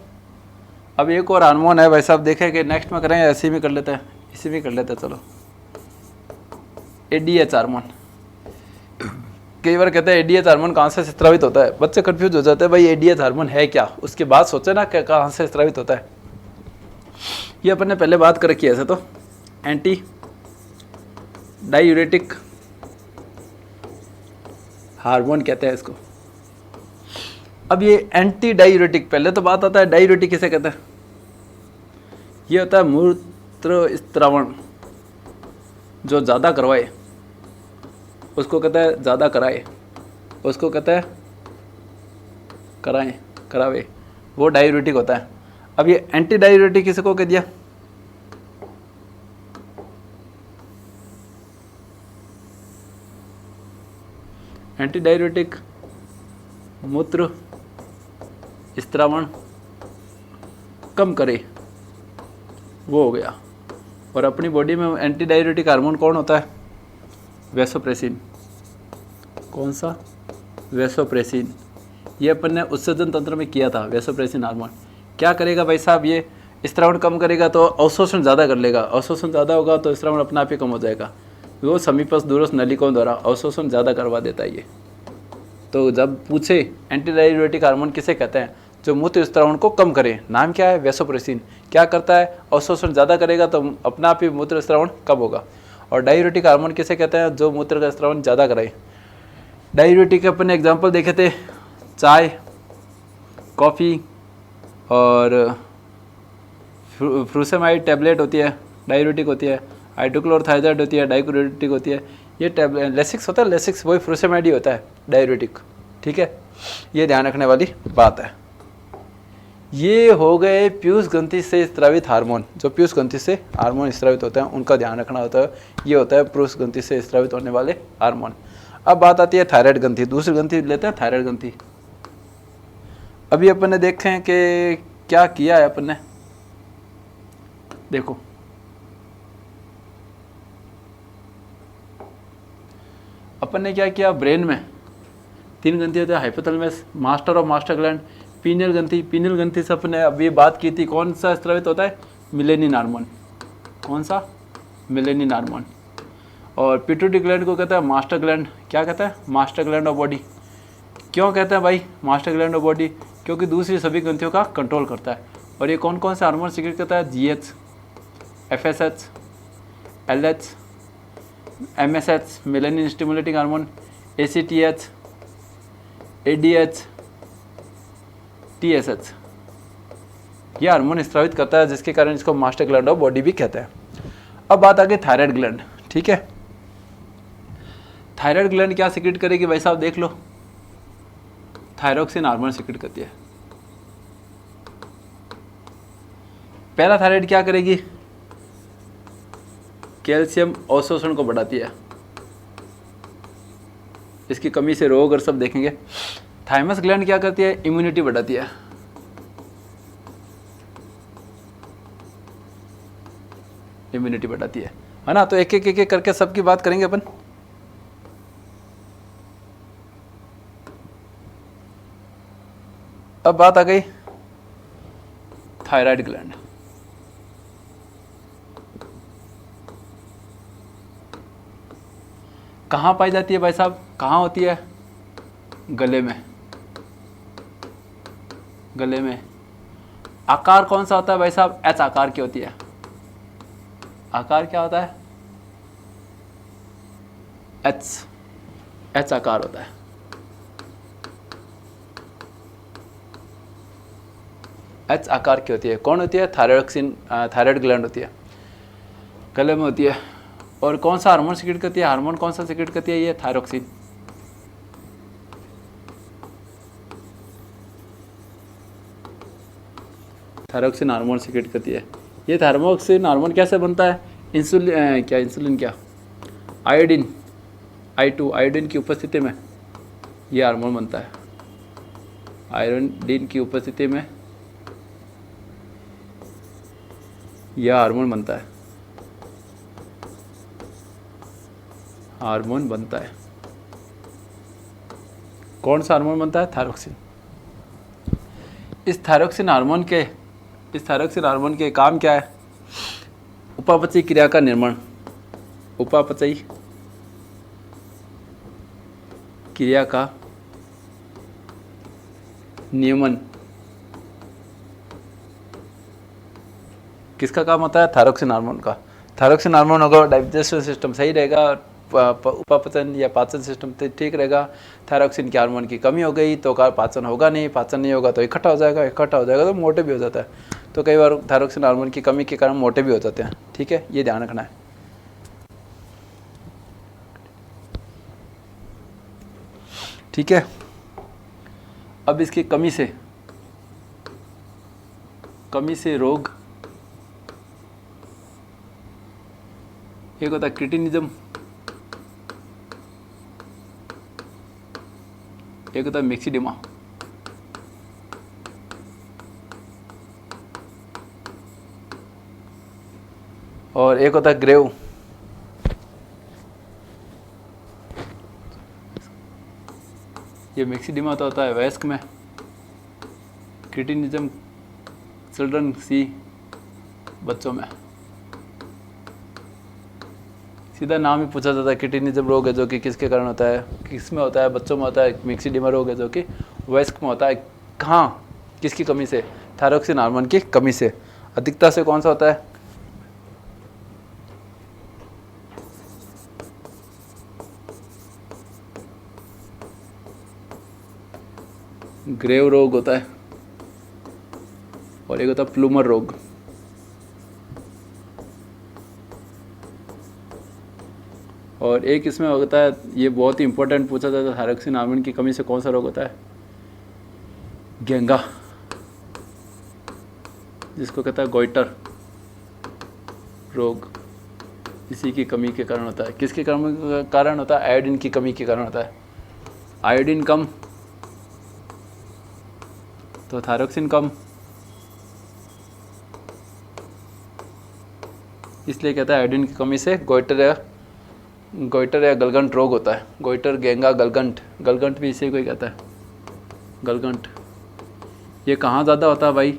अब एक और हार्मोन है भाई साहब, देखें कि नेक्स्ट में करें ऐसे में कर लेते हैं, इसी में कर लेते हैं, चलो। ADH हार्मोन, कई बार कहते हैं ADH हार्मोन कहाँ से स्रावित होता है, बच्चे कंफ्यूज हो जाते हैं भाई ADH हार्मोन है क्या, उसके बाद सोचे ना कि कहाँ से स्रावित होता है। ये अपन ने पहले बात कर रखी है, ऐसे तो एंटी डायूरेटिक हार्मोन कहते हैं इसको। अब ये एंटी डायूरेटिक, पहले तो बात आता है डायूरेटिक किसे कहते हैं, ये होता है मूत्र स्त्रावण, जो ज़्यादा करवाए उसको कहता है ज़्यादा कराए, उसको कहता है करावे, वो डायूरेटिक होता है। अब ये एंटी डायूरेटिक किसको कह दिया, एंटी डायूरेटिक मूत्र स्त्रावण कम करे, वो हो गया। और अपनी बॉडी में एंटी डायूरेटिक हार्मोन कौन होता है, वैसोप्रेसिन। कौन सा, वैसोप्रेसिन। ये अपन ने उत्सर्जन तंत्र में किया था, वैसोप्रेसिन हार्मोन क्या करेगा भाई साहब, ये स्त्रावण कम करेगा तो अवशोषण ज़्यादा कर लेगा, अवशोषण ज़्यादा होगा तो स्त्रावण अपने आप ही कम हो जाएगा। वो समीपस्थ दूरस्थ नलिकाओं द्वारा अवशोषण ज़्यादा करवा देता है ये। तो जब पूछे एंटी डायूरेटिक हार्मोन किसे कहते हैं, जो मूत्र स्त्रावण को कम करे, नाम क्या है, वैसोप्रेसिन। क्या करता है, अवशोषण ज़्यादा करेगा तो अपना आप ही मूत्र स्त्रावण कम होगा। और डायूरेटिक हार्मोन किसे कहते हैं, जो मूत्र का स्त्रावण ज़्यादा कराए। डायूरेटिक के अपन एग्जाम्पल देखे थे, चाय, कॉफ़ी, और फ्रूसेमाइड टैबलेट होती है, डायूरेटिक होती है। हाइड्रोक्लोरोथायजाइड होती है, डायूरेटिक होती है। ये टैबलेट लेसिक्स होता है, लेसिक्स वही फ्रूसेमाइड ही होता है, डायूरेटिक। ठीक है, ये ध्यान रखने वाली बात है। ये हो गए पीयूष ग्रंथि से स्रावित हार्मोन, जो पीयूष ग्रंथि से हार्मोन स्रावित होते हैं उनका ध्यान रखना होता है। ये होता है पीयूष ग्रंथि से स्रावित होने वाले हार्मोन। अब बात आती है थायराइड ग्रंथि, दूसरी ग्रंथि लेते हैं थायराइड ग्रंथि। अभी अपन ने देखे हैं कि क्या किया है अपन ने, देखो अपन ने क्या किया, ब्रेन में 3 ग्रंथि होती है, hypothalamus, master of master gland, pineal ग्रंथि। पीनियल ग्रंथि से अपने अभी बात की थी, कौन सा स्रावित होता है, मिलेनिन हार्मोन। कौन सा, मिलेनिन हार्मोन। और पिट्यूटरी ग्लैंड को कहता है मास्टर ग्लैंड। क्या कहता है, मास्टर ग्लैंड ऑफ बॉडी। क्यों कहते हैं भाई मास्टर ग्लैंड ऑफ बॉडी, क्योंकि दूसरी सभी ग्रंथियों का कंट्रोल करता है। और ये कौन कौन से हार्मोन सीक्रेट करता है, GH, FSH, LH, MSH, melanin stimulating hormone, ACTH, ADH, TSH। ये हार्मोन स्रावित करता है, जिसके कारण इसको मास्टर ग्लैंड ऑफ बॉडी भी कहते हैं। अब बात आ गई थायराइड ग्लैंड। ठीक है, थायराइड ग्लैंड क्या सीक्रेट करेगी भाई साहब, देख लो, थायरोक्सिन हार्मोन सीक्रेट करती है। पहला थायराइड क्या करेगी, कैल्शियम अवशोषण को बढ़ाती है, इसकी कमी से रोग और सब देखेंगे। थाइमस ग्लैंड क्या करती है, इम्यूनिटी बढ़ाती है। इम्यूनिटी बढ़ाती है ना। तो एक एक करके सबकी बात करेंगे अपन। अब बात आ गई थायराइड ग्लैंड। कहाँ पाई जाती है भाई साहब, कहाँ होती है, गले में। गले में आकार कौन सा होता है भाई साहब, एच आकार की होती है। आकार क्या होता है, एच आकार होता है। एच आकार की होती है। कौन होती है, थायराइड ग्लैंड होती है, गले में होती है। और कौन सा हार्मोन सीक्रेट करती है, हार्मोन कौन सा सीक्रेट करती है, ये थायरोक्सिन। थायरोक्सिन हार्मोन सीक्रेट करती है। ये थायरोक्सिन हार्मोन कैसे बनता है, इंसुलिन क्या, आयोडीन, I2 आयोडीन की उपस्थिति में ये हार्मोन बनता है। आयोडीन की उपस्थिति में यह हार्मोन बनता है, हार्मोन बनता है। कौन सा हार्मोन बनता है, थायरोक्सिन। इस थायरोक्सिन हार्मोन के काम क्या है, उपापचयी क्रिया का निर्माण, उपापचयी क्रिया का नियमन। किसका काम होता है, थायरोक्सिन हार्मोन का। थायरोक्सिन हार्मोन होगा, डाइजेस्टिव सिस्टम सही रहेगा, उपापचन या पाचन सिस्टम ठीक रहेगा। थायरोक्सिन के हार्मोन की कमी हो गई तो पाचन होगा नहीं, पाचन नहीं होगा तो इकट्ठा हो जाएगा, इकट्ठा हो जाएगा तो मोटे भी हो जाता है। तो कई बार थायरोक्सिन हार्मोन की कमी के कारण मोटे भी हो जाते हैं। ठीक है, ये ध्यान रखना है। ठीक है, अब इसकी कमी से रोग, एक होता है क्रिटिनिज्म, एक होता है मिक्सिडिमा। और एक होता है ग्रेव। ये मिक्सिडिमा तो होता है वयस्क में, क्रिटिनिज्म चिल्ड्रन सी, बच्चों में। सीधा नाम ही पूछा जाता है, क्रिटिनिज्म रोग है जो कि किसके कारण होता है, किस में होता है, बच्चों में होता है। मिक्सिडिमा रोग है जो कि वयस्क में होता है। कहाँ, किसकी कमी से, थायरोक्सिन हार्मोन की कमी से। अधिकता से कौन सा होता है, ग्रेव रोग होता है, और एक होता है प्लूमर रोग। और एक इसमें होता है, ये बहुत ही इंपॉर्टेंट पूछा जाता है, थायरोक्सिन हार्मोन की कमी से कौन सा रोग होता है, गेंगा, जिसको कहता है गोइटर रोग। इसी की कमी के कारण होता है। किसके कारण होता है, आयोडीन की कमी के कारण होता है। आयोडीन कम तो थायरोक्सिन कम, इसलिए कहता है आयोडीन की कमी से गोइटर या गलगंट रोग होता है। गोइटर, गेंगा, गलगंट, गलगंट भी इसी को ही कहता है, गलगंट। ये कहाँ ज़्यादा होता है भाई?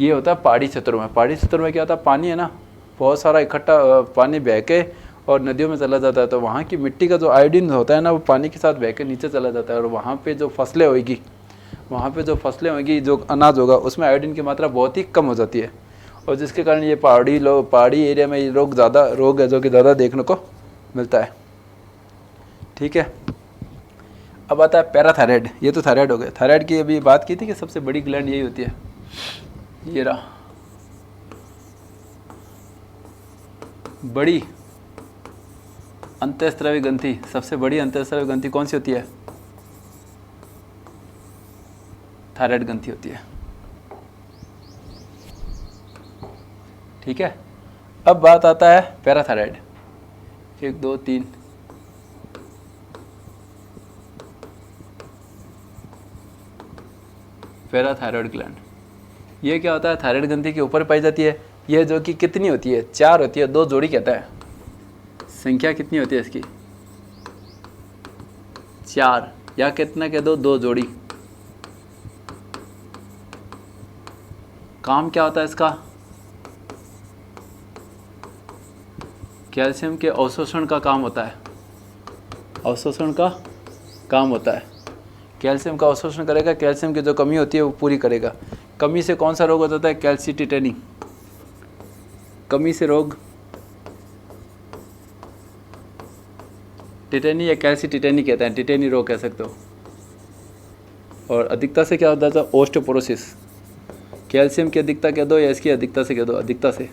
ये होता है पहाड़ी क्षेत्रों में। पहाड़ी क्षेत्रों में क्या होता है, पानी है ना बहुत सारा इकट्ठा, पानी बह के और नदियों में चला जाता है, तो वहाँ की मिट्टी का जो आयोडीन होता है ना वो पानी के साथ बह के नीचे चला जाता है, और वहाँ पे जो फसलें होगी, जो अनाज होगा, उसमें आयोडीन की मात्रा बहुत ही कम हो जाती है, और जिसके कारण ये पहाड़ी एरिया में ये रोग है जो कि ज़्यादा देखने को मिलता है। ठीक है, अब आता है पैराथायराइड। ये तो थायराइड हो गया। थायराइड की अभी बात की थी कि सबसे बड़ी ग्लैंड यही होती है, ये रहा बड़ी अंतःस्रावी ग्रंथि। सबसे बड़ी अंतःस्रावी ग्रंथि कौन सी होती है? थायराइड ग्रंथि होती है। ठीक है, अब बात आता है पैराथायराइड। 1 2 3 parathyroid gland. ये क्या होता है? थायराइड ग्रंथि के ऊपर पाई जाती है। यह जो कि कितनी होती है? 4 होती है, 2 जोड़ी कहता है। संख्या कितनी होती है इसकी? 4, या कितना कह दो 2 जोड़ी। काम क्या होता है इसका? कैल्शियम के अवशोषण का काम होता है। अवशोषण का काम होता है। कैल्शियम का अवशोषण करेगा, कैल्शियम की जो कमी होती है वो पूरी करेगा। कमी से कौन सा रोग हो जाता है? कैल्सिटिटेनी। कमी से रोग टिटेनी या कैल्सिटिटेनी कहते हैं, टिटेनी रोग कह सकते हो। और अधिकता से क्या होता है? ओस्टियोपोरोसिस। कैल्शियम की अधिकता कह दो या इसकी अधिकता से कह दो, अधिकता से,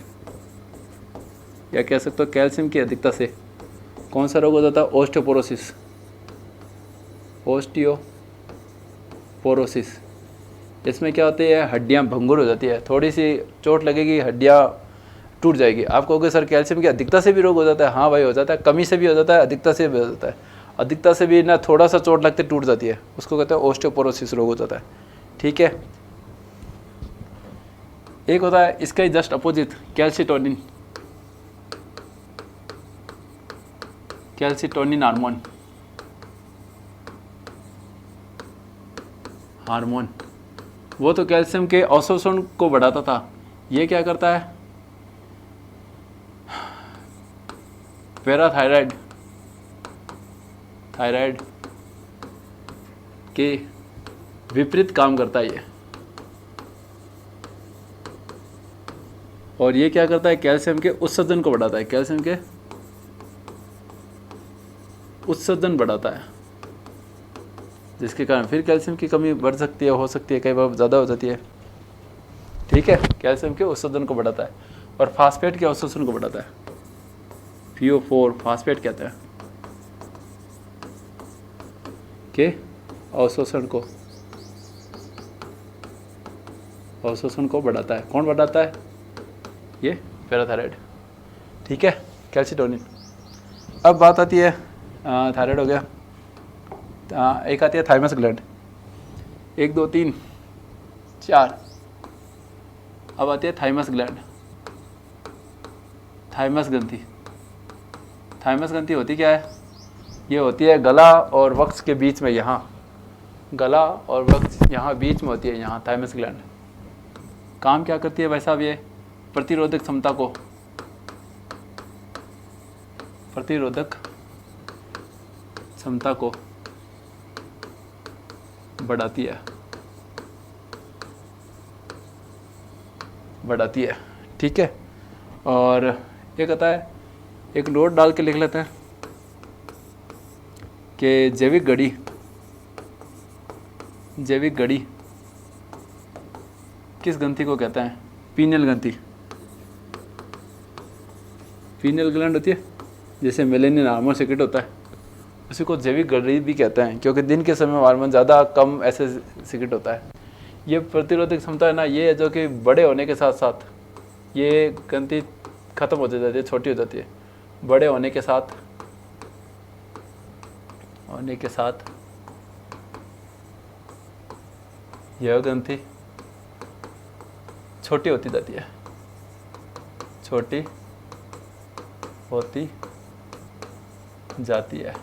या कह सकते हो कैल्शियम की अधिकता से कौन सा रोग हो जाता है? ओस्टियोपोरोसिस। ओस्टियोपोरोसिस। इसमें क्या होती है? हड्डियां भंगुर हो जाती है, थोड़ी सी चोट लगेगी हड्डियां टूट जाएगी। आप कहोगे सर कैल्शियम की अधिकता से भी रोग हो जाता है? हाँ भाई हो जाता है, कमी से भी हो जाता है, अधिकता से भी हो जाता है। अधिकता से भी ना थोड़ा सा चोट लगते टूट जाती है, उसको कहते हैं ओस्टियोपोरोसिस रोग हो जाता है। ठीक है, एक होता है इसका ही just opposite, calcitonin. Calcitonin hormone, वो तो कैल्शियम के अवशोषण को बढ़ाता था। ये क्या करता है? पैराथायराइड, थायराइड के विपरीत काम करता है ये। और ये क्या करता है? कैल्शियम के उत्सर्जन को बढ़ाता है। कैल्शियम के उत्सर्जन बढ़ाता है, जिसके कारण फिर कैल्शियम की कमी बढ़ सकती है, हो सकती है, कई बार ज़्यादा हो जाती है। ठीक है, कैल्शियम के उत्सर्जन को बढ़ाता है और फास्फेट के अवशोषण को बढ़ाता है। PO4 फास्फेट कहते हैं के अवशोषण को बढ़ाता है। कौन बढ़ाता है? ये पैराथायराइड। ठीक है, कैल्सिटोनिन। अब बात आती है थायराइड हो गया, एक आती है थाइमस ग्लैंड। 1 2 3 4। अब आती है थाइमस ग्लैंड, थाइमस ग्रंथि। थाइमस ग्रंथि होती क्या है? ये होती है गला और वक्ष के बीच में, यहाँ गला और वक्ष यहाँ बीच में होती है, यहाँ थाइमस ग्लैंड। काम क्या करती है भाई साहब? ये प्रतिरोधक क्षमता को बढ़ाती है। ठीक है, और ये कहता है, एक नोट डाल के लिख लेते हैं कि जैविक घड़ी किस ग्रंथि को कहते हैं? पीनियल ग्रंथि। पीनियल ग्लैंड होती है, जैसे मेलेनिन हार्मोन सेक्रेट होता है, उसी को जैविक घड़ी भी कहते हैं, क्योंकि दिन के समय हार्मोन ज़्यादा कम ऐसे सेक्रेट होता है। ये प्रतिरोधक क्षमता है ना, ये है जो कि बड़े होने के साथ साथ ये ग्रंथि खत्म हो जाती है, छोटी हो जाती है। बड़े होने के साथ यह ग्रंथि छोटी होती जाती है, छोटी होती जाती है।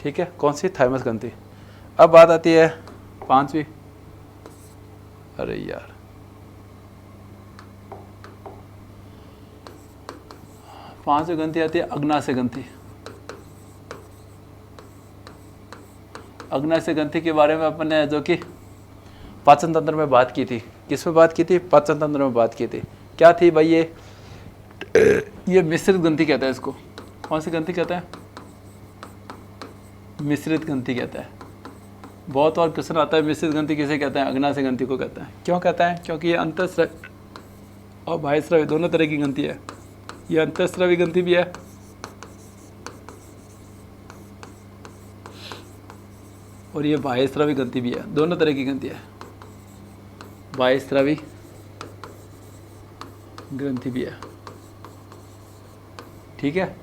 ठीक है, कौन सी? थाइमस ग्रंथि। अब बात आती है 5वीं। अरे यार, 5वीं ग्रंथि आती है अग्नाशय ग्रंथि। अग्नाशय ग्रंथि के बारे में अपन ने जो कि पाचन तंत्र में बात की थी। किस में बात की थी? पाचन तंत्र में बात की थी। क्या थी भाई? ये मिश्रित ग्रंथि कहता है इसको। कौन सी ग्रंथि कहता है? मिश्रित ग्रंथि कहता है। बहुत बार क्वेश्चन आता है मिश्रित ग्रंथि किसे कहते हैं? अग्नाशय ग्रंथि को कहता है। क्यों कहता है? क्योंकि ये अंतःस्रावी और बाह्यस्रावी दोनों तरह की ग्रंथि है। ये अंतःस्रावी ग्रंथि भी है और ये बाह्यस्रावी ग्रंथि भी है। दोनों तरह की ग्रंथि है, बाह्यस्रावी ग्रंथि भी है। ठीक है,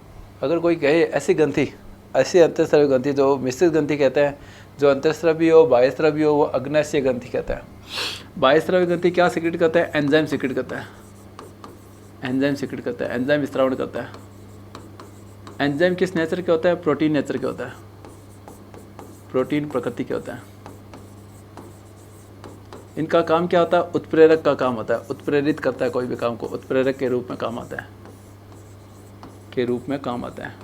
अगर कोई कहे ऐसी ग्रंथि, ऐसी अंतःस्रावी ग्रंथि जो मिश्रित ग्रंथि कहते हैं, जो अंतःस्रावी हो बाह्यस्रावी हो, वो अग्नाशय ग्रंथि कहता है। बाह्यस्रावी ग्रंथि क्या सिक्रेट करता है? एंजाइम सिक्रेट करता है। एंजाइम सिक्रेट करता है, एंजाइम स्त्रावण करता है। एंजाइम किस नेचर के होता है? प्रोटीन नेचर के होता है। प्रोटीन प्रकृति के होता है। इनका काम क्या होता है? उत्प्रेरक का काम होता है। उत्प्रेरित करता है कोई भी काम को, उत्प्रेरक के रूप में काम आता है, के रूप में काम आता है।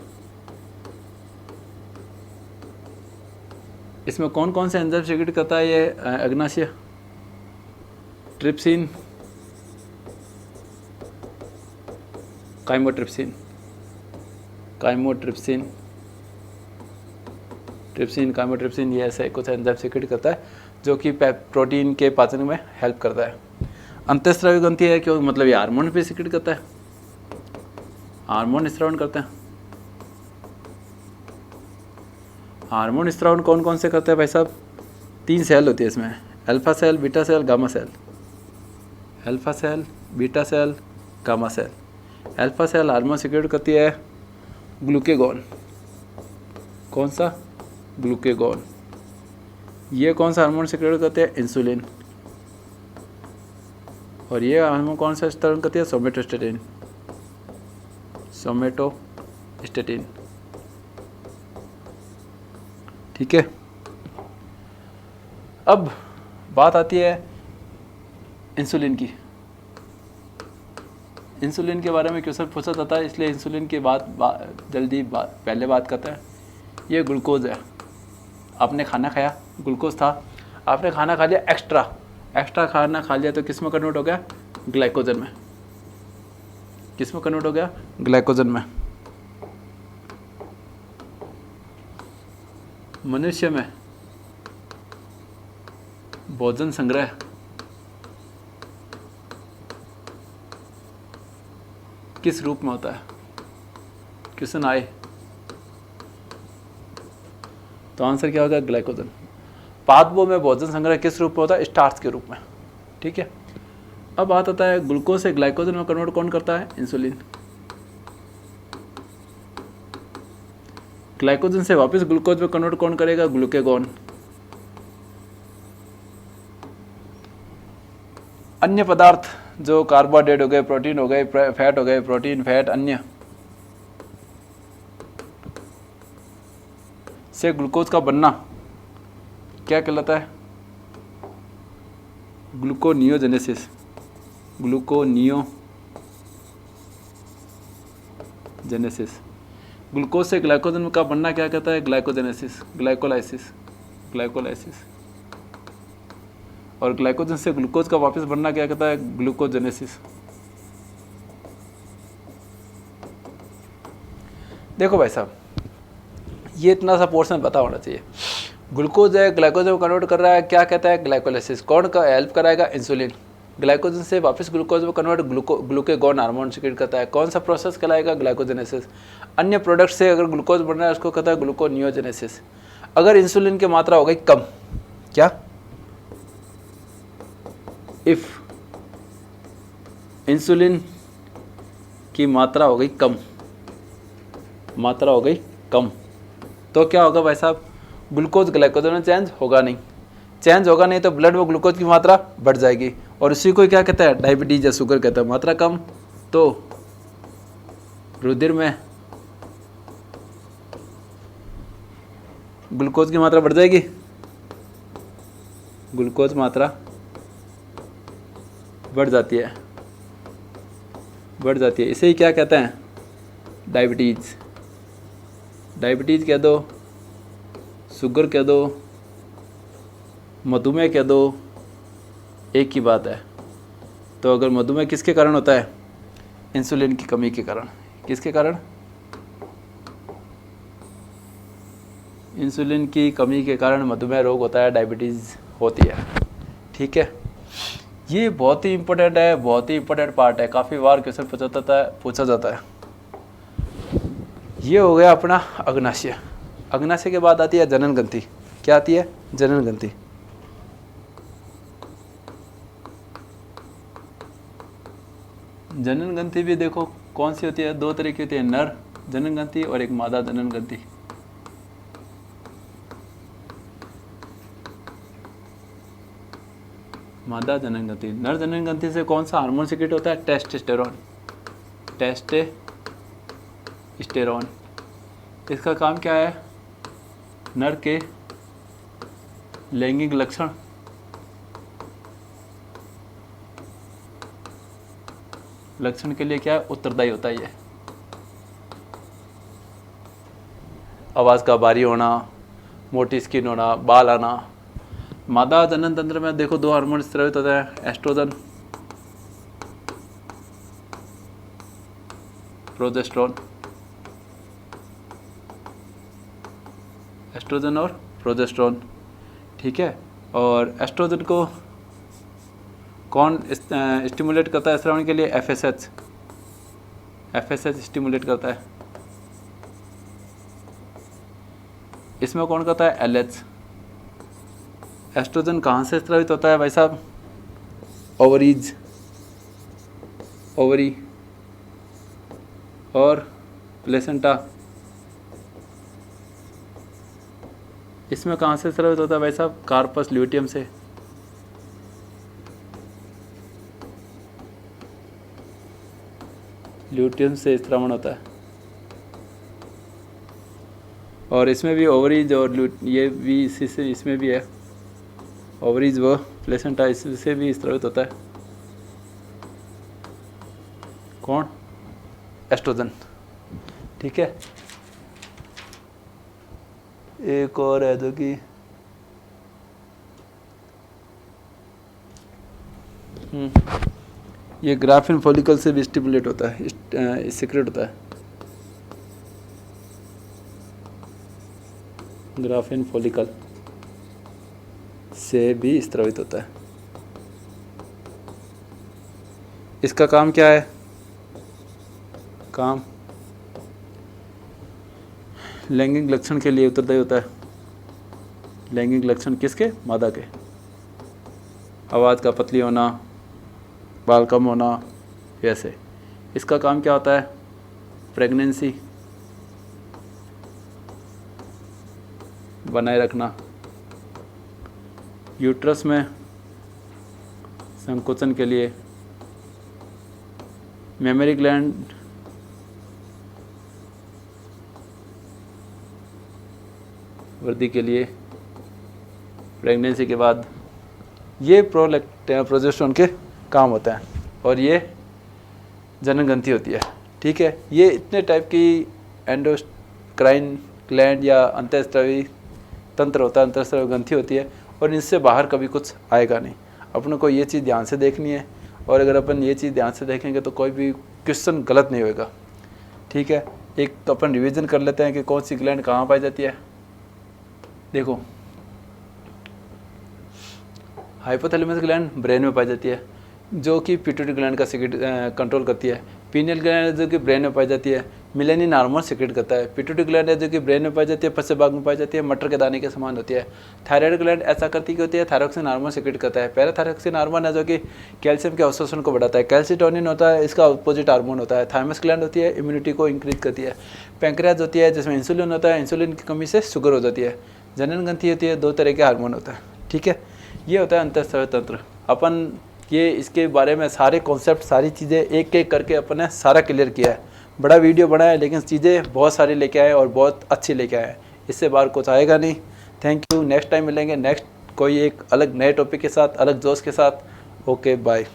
इसमें कौन कौन से एंजाइम सिक्रेट करता है ये अग्नाशय? Trypsin, chymotrypsin, chymotrypsin, trypsin, chymotrypsin, ये ऐसे कुछ एंजाइम सिक्रेट करता है जो कि प्रोटीन के पाचन में हेल्प करता है। अंतःस्रावी ग्रंथि है क्यों? मतलब ये हार्मोन भी सिक्रेट करता है, हार्मोन स्रावन करते हैं। हार्मोन स्रावन कौन कौन से करते हैं भाई साहब? 3 सेल होती है इसमें, alpha cell, beta cell, gamma cell. Alpha cell, beta cell, gamma cell. Alpha cell hormone secrete करती है ग्लूकेगॉन। कौन सा? ग्लूकेगॉन। ये कौन सा हार्मोन सिक्रेट करते हैं? इंसुलिन। और ये हार्मोन कौन सा स्रावन करती है? सोमेटोस्टेटिन। सोमेटोस्टेटिन। ठीक है, अब बात आती है इंसुलिन की। इंसुलिन के बारे में क्वेश्चन पूछा जाता है, इसलिए इंसुलिन की पहले बात करते हैं। ये ग्लूकोज है। आपने खाना खाया, ग्लूकोज था, आपने खाना खा लिया, एक्स्ट्रा खाना खा लिया तो किस में कन्वर्ट हो गया? ग्लाइकोजन में। किस में कन्वर्ट हो गया? ग्लाइकोजन में। मनुष्य में भोजन संग्रह किस रूप में होता है? क्वेश्चन आए तो आंसर क्या होगा? ग्लाइकोजन। पादपों में भोजन संग्रह किस रूप में होता है? स्टार्च के रूप में। ठीक है, अब बात आता है ग्लूकोज से ग्लाइकोजन में कन्वर्ट कौन करता है? इंसुलिन। ग्लाइकोजन से वापस ग्लूकोज में कन्वर्ट कौन करेगा? ग्लूकेगॉन। अन्य पदार्थ जो कार्बोहाइड्रेट हो गए, प्रोटीन हो गए, फैट हो गए, प्रोटीन, फैट, अन्य से ग्लूकोज का बनना क्या कहलाता है? ग्लूकोनियोजेनेसिस। ग्लूकोनियोजेनेसिस। ग्लूकोज से ग्लाइकोजन का बनना क्या कहता है? Glycogenesis, glycolysis, glycolysis. और ग्लाइकोजन से ग्लूकोज का वापस बनना क्या कहता है? ग्लूकोजेनेसिस। देखो भाई साहब, ये इतना सा पोर्शन पता होना चाहिए। ग्लूकोज है, ग्लाइकोजन में कन्वर्ट कर रहा है, क्या कहता है? ग्लाइकोलाइसिस। कौन का हेल्प कराएगा? इंसुलिन। ग्लाइकोजन से वापस ग्लूकोज में कन्वर्ट ग्लूकेगॉन हार्मोन सिक्रेट करता है। कौन सा प्रोसेस कहलाएगा? ग्लाइकोजेनेसिस। अन्य प्रोडक्ट से अगर ग्लूकोज बन रहा है उसको कहता है ग्लूकोनियोजेनेसिस। अगर इंसुलिन की मात्रा हो गई कम, क्या? इफ इंसुलिन की मात्रा हो गई कम, मात्रा हो गई कम, तो क्या होगा भाई साहब? ग्लूकोज ग्लाइकोजन में चेंज होगा नहीं। चेंज होगा नहीं तो ब्लड में ग्लूकोज की मात्रा बढ़ जाएगी और उसी को क्या कहता है? डायबिटीज या शुगर कहता है। मात्रा कम तो रुधिर में ग्लूकोज की मात्रा बढ़ जाएगी, ग्लूकोज मात्रा बढ़ जाती है, बढ़ जाती है। इसे ही क्या कहते हैं? डायबिटीज़। डायबिटीज़ कह दो, शुगर कह दो, मधुमेह कह दो, एक ही बात है। तो अगर मधुमेह किसके कारण होता है? इंसुलिन की कमी के कारण। किसके कारण? इंसुलिन की कमी के कारण मधुमेह रोग होता है, डायबिटीज़ होती है। ठीक है, ये बहुत ही इम्पोर्टेंट है, बहुत ही इम्पोर्टेंट पार्ट है, काफ़ी बार क्वेश्चन पूछा जाता है। ये हो गया अपना अग्नाशय। अग्नाशय के बाद आती है जनन ग्रंथि। क्या आती है? जनन ग्रंथि। जनन ग्रंथि भी देखो कौन सी होती है? दो तरह की होती है, नर जनन ग्रंथि और एक मादा जनन ग्रंथि। मादा जनन ग्रंथि। नर जनन ग्रंथि से कौन सा हार्मोन सिक्रेट होता है? टेस्टोस्टेरोन। टेस्टोस्टेरोन। इसका काम क्या है? नर के लैंगिक लक्षण के लिए क्या है? उत्तरदायी होता है। ये आवाज़ का भारी होना, मोटी स्किन होना, बाल आना। मादा जनन तंत्र में देखो दो हार्मोन स्रावित होता है, एस्ट्रोजन, प्रोजेस्टेरोन। एस्ट्रोजन और प्रोजेस्टेरोन। ठीक है, और एस्ट्रोजन को कौन स्टिमुलेट करता है स्रावन के लिए? एफएसएच। एफएसएच स्टिमुलेट करता है। इसमें कौन करता है? एलएच। एस्ट्रोजन कहाँ से स्रावित होता है भाई साहब? ओवरीज, ओवरी और प्लेसेंटा। इसमें कहाँ से स्रावित होता है भाई साहब? कार्पस ल्यूटियम से। ल्यूटियम से स्रावण होता है। और इसमें भी ओवरीज और ये भी इसी से, इसमें भी है ओवरीज व प्लेसेंटा, इससे भी स्रावित होता है। कौन? एस्ट्रोजन। ठीक है, एक और है जो कि ये ग्राफिन फॉलिकल से भी स्टिमुलेट होता है, सिक्रेट होता है। ग्राफिन फॉलिकल से भी स्रावित होता है। इसका काम क्या है? काम लैंगिक लक्षण के लिए उत्तरदायी होता है। लैंगिक लक्षण किसके? मादा के। आवाज़ का पतली होना, बाल कम होना, ऐसे। इसका काम क्या होता है? प्रेगनेंसी बनाए रखना, यूट्रस में संकोचन के लिए, मेमोरी ग्लैंड वृद्धि के लिए, प्रेगनेंसी के बाद। ये प्रोजेस्टेरोन के काम होता है और ये जनन ग्रंथि होती है। ठीक है, ये इतने टाइप की एंडोक्राइन ग्लैंड या अंतःस्रावी तंत्र होता है, अंतःस्रावी ग्रंथि होती है, और इनसे बाहर कभी कुछ आएगा नहीं। अपने को ये चीज़ ध्यान से देखनी है, और अगर अपन ये चीज़ ध्यान से देखेंगे तो कोई भी क्वेश्चन गलत नहीं होएगा। ठीक है, एक तो अपन रिवीजन कर लेते हैं कि कौन सी ग्लैंड कहाँ पाई जाती है। देखो, हाइपोथैलेमस ग्लैंड ब्रेन में पाई जाती है, जो कि पिट्यूटरी ग्लैंड का सिक्रेट कंट्रोल करती है। पीनियल ग्लैंड जो कि ब्रेन में पाई जाती है, मिलेनियन हार्मोन सिक्रेट करता है। पिट्यूटरी ग्लैंड है जो कि ब्रेन में पाई जाती है, पश्च भाग में पाई जाती है, मटर के दाने के समान होती है। थायराइड ग्लैंड ऐसा करती होती है, थायरोक्सिन हार्मोन सिक्रेट करता है। पैराथायरोक्सिन हार्मोन है जो कि कैल्शियम के अवशोषण को बढ़ाता है। कैल्सिटोनिन होता है, इसका अपोजिट हार्मोन होता है। थाइमस ग्लैंड होती है, इम्यूनिटी को इंक्रीज करती है। पैंक्रियाज होती है जिसमें इंसुलिन होता है, इंसुलिन की कमी से शुगर हो जाती है। जनन ग्रंथि होती है, दो तरह के हार्मोन होता है। ठीक है, ये होता है अंतःस्रावी तंत्र। अपन ये इसके बारे में सारे कॉन्सेप्ट, सारी चीज़ें एक एक करके अपन ने सारा क्लियर किया है। बड़ा वीडियो बना है लेकिन चीज़ें बहुत सारी लेके आए और बहुत अच्छी लेके आए हैं। इससे बाहर कुछ आएगा नहीं। Thank you. नेक्स्ट टाइम मिलेंगे नेक्स्ट कोई एक अलग नए टॉपिक के साथ, अलग जोश के साथ। Okay bye.